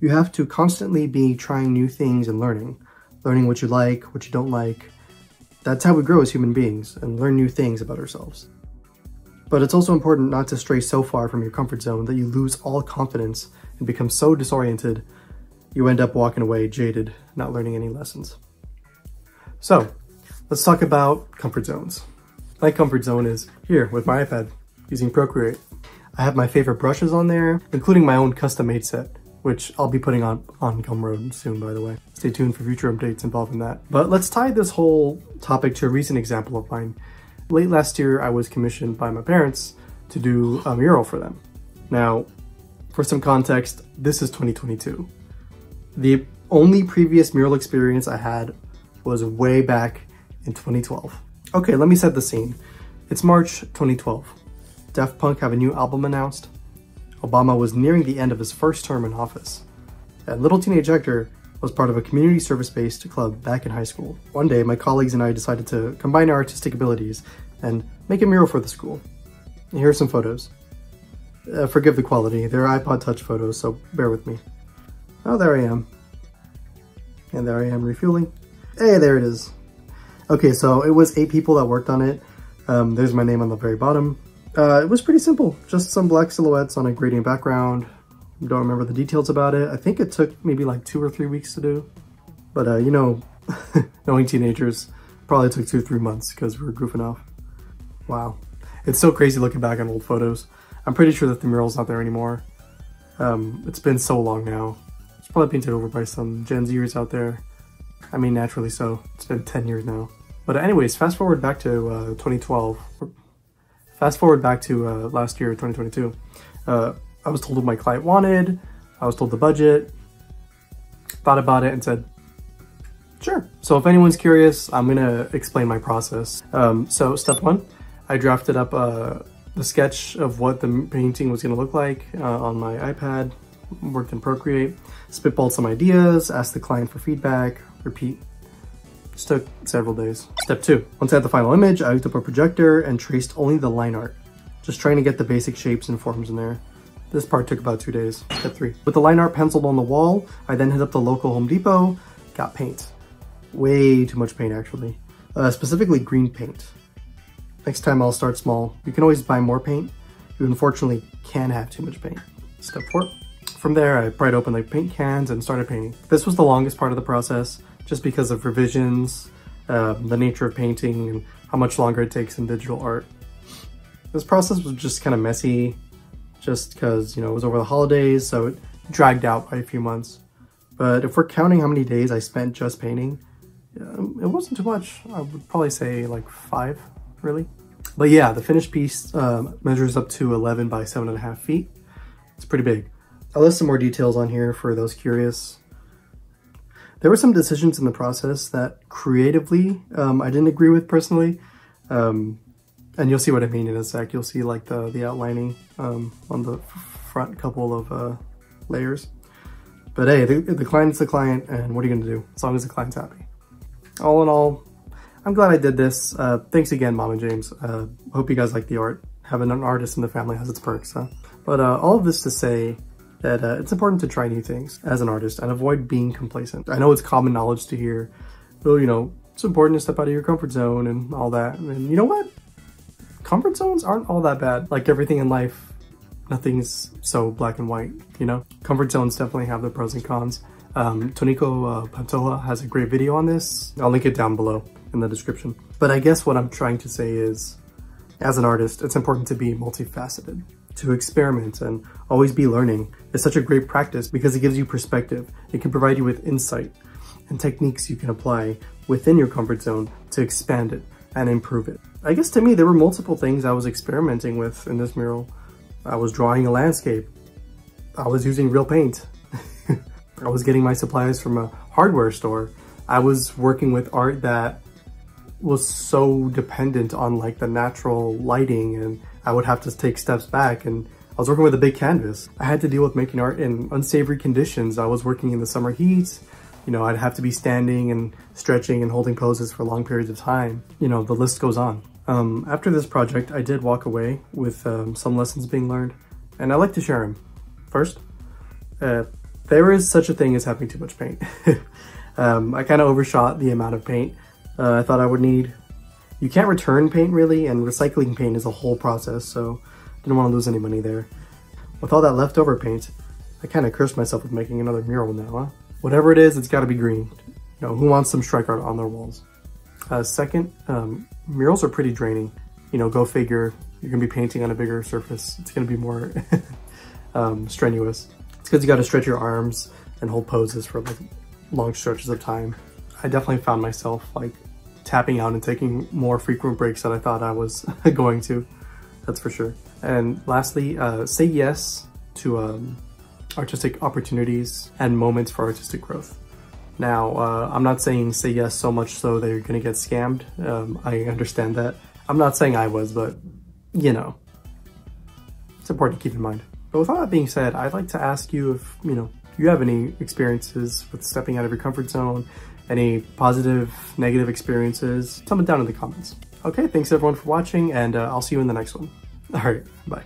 You have to constantly be trying new things and learning what you like, what you don't like. That's how we grow as human beings and learn new things about ourselves. But it's also important not to stray so far from your comfort zone that you lose all confidence and become so disoriented, you end up walking away jaded, not learning any lessons. So, let's talk about comfort zones. My comfort zone is here with my iPad using Procreate. I have my favorite brushes on there, including my own custom-made set, which I'll be putting on Gumroad soon, by the way. Stay tuned for future updates involving that. But let's tie this whole topic to a recent example of mine. Late last year, I was commissioned by my parents to do a mural for them. Now, for some context, this is 2022. The only previous mural experience I had was way back in 2012. Okay, let me set the scene. It's March 2012. Daft Punk have a new album announced. Obama was nearing the end of his first term in office. And little teenage Hector was part of a community service-based club back in high school. One day, my colleagues and I decided to combine our artistic abilities and make a mural for the school. And here are some photos. Forgive the quality, they're iPod Touch photos, so bear with me. Oh, there I am. And there I am refueling. Hey, there it is. Okay, so it was 8 people that worked on it. There's my name on the very bottom. It was pretty simple, just some black silhouettes on a gradient background. Don't remember the details about it. I think it took maybe like 2 or 3 weeks to do. But you know, knowing teenagers, probably took 2 or 3 months because we were goofing off. Wow. It's so crazy looking back on old photos. I'm pretty sure that the mural's not there anymore. It's been so long now. It's probably painted over by some Gen Zers out there. I mean, naturally so. It's been 10 years now. But anyways, fast forward back to 2012. Fast forward back to last year, 2022. I was told what my client wanted. I was told the budget. Thought about it and said, sure. So if anyone's curious, I'm gonna explain my process. So step 1, I drafted up the sketch of what the painting was gonna look like on my iPad, worked in Procreate, spitballed some ideas, asked the client for feedback, repeat. This took several days. Step 2, once I had the final image, I hooked up a projector and traced only the line art, just trying to get the basic shapes and forms in there. This part took about 2 days. Step 3, with the line art penciled on the wall, I then hit up the local Home Depot, got paint. Way too much paint actually, specifically green paint. Next time I'll start small. You can always buy more paint. You unfortunately can have too much paint. Step 4, from there I pried open the paint cans and started painting. This was the longest part of the process, just because of revisions, the nature of painting, and how much longer it takes in digital art. This process was just kind of messy, just because, you know, it was over the holidays, so it dragged out by a few months. But if we're counting how many days I spent just painting, it wasn't too much. I would probably say like 5, really. But yeah, the finished piece measures up to 11 by 7.5 feet. It's pretty big. I'll list some more details on here for those curious. There were some decisions in the process that creatively I didn't agree with personally. And you'll see what I mean in a sec. You'll see like the outlining on the front couple of layers. But hey, the client's the client, and what are you gonna do? As long as the client's happy. All in all, I'm glad I did this. Thanks again, Mom and James. Hope you guys like the art. Having an artist in the family has its perks, huh? But all of this to say that it's important to try new things as an artist and avoid being complacent. I know it's common knowledge to hear, well, you know, it's important to step out of your comfort zone and all that. And you know what? Comfort zones aren't all that bad. Like everything in life, nothing's so black and white, you know? Comfort zones definitely have their pros and cons. Toniko Pantoja has a great video on this. I'll link it down below in the description. But I guess what I'm trying to say is, as an artist, it's important to be multifaceted, to experiment and always be learning. It's such a great practice because it gives you perspective. It can provide you with insight and techniques you can apply within your comfort zone to expand it and improve it. I guess to me, there were multiple things I was experimenting with in this mural. I was drawing a landscape. I was using real paint. I was getting my supplies from a hardware store. I was working with art that was so dependent on like the natural lighting, and I would have to take steps back, and I was working with a big canvas. I had to deal with making art in unsavory conditions. I was working in the summer heat. You know, I'd have to be standing and stretching and holding poses for long periods of time. You know, the list goes on. After this project, I did walk away with some lessons being learned, and I like to share them. First, There is such a thing as having too much paint. I kind of overshot the amount of paint I thought I would need. You can't return paint really, and recycling paint is a whole process, so didn't want to lose any money there. With all that leftover paint, I kind of cursed myself with making another mural now, huh? Whatever it is, it's got to be green. You know, who wants some strike art on their walls? Second, murals are pretty draining. You know, go figure, you're gonna be painting on a bigger surface. It's gonna be more strenuous. It's because you got to stretch your arms and hold poses for like long stretches of time. I definitely found myself like tapping out and taking more frequent breaks than I thought I was going to. That's for sure. And lastly, say yes to artistic opportunities and moments for artistic growth. Now, I'm not saying say yes so much so that you're gonna get scammed. I understand that. I'm not saying I was, but you know, it's important to keep in mind. But with all that being said, I'd like to ask you if, you know, you have any experiences with stepping out of your comfort zone, any positive, negative experiences, tell me down in the comments. Okay, thanks everyone for watching, and I'll see you in the next one. All right, bye.